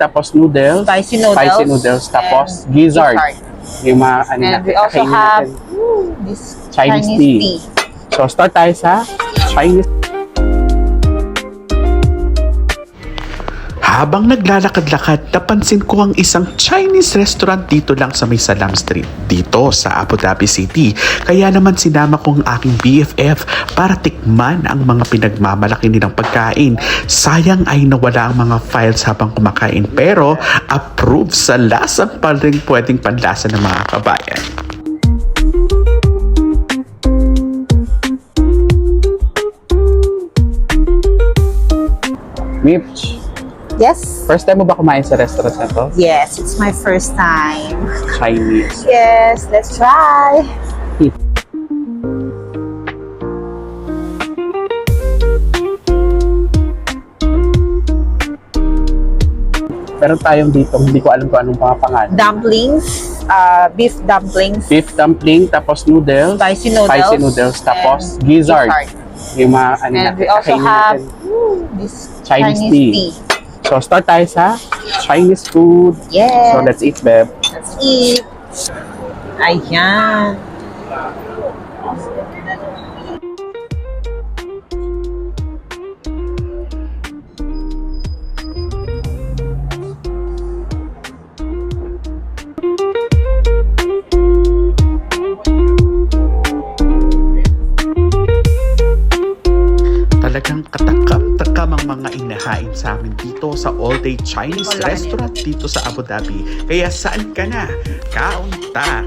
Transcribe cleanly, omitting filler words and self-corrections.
tapos noodles, Spicy noodles, tapos and gizzard. Yung mga ano And natin, we also kakainin have natin. this Chinese tea. So start tayo sa Chinese. Habang naglalakad-lakad, napansin ko ang isang Chinese restaurant dito lang sa may Salam Street, dito sa Abu Dhabi City. Kaya naman sinama ko ang aking BFF para tikman ang mga pinagmamalaki nilang pagkain. Sayang ay nawala ang mga files habang kumakain, pero approved sa lasang pa rin pwedeng panlasa ng mga kabayan. Mitch, Yes. first time mo ba kumain sa restaurant na to? Yes, it's my first time. Chinese. Yes, let's try. Meron tayong dito, hindi ko alam kung anong mga pangalan. Dumplings, beef dumplings, Beef dumpling, tapos noodles, spicy noodles, tapos and gizzard. Yung mga ano And natin, we also kakainin have natin. this Chinese Chinese tea. tea. So start tayo sa Chinese food. Yes. So let's eat, Beb. Let's eat. Ayan. Talagang katakam-takam ang mga inahain sa amin dito sa all-day Chinese restaurant dito sa Abu Dhabi. Kaya saan ka na? Kaunta!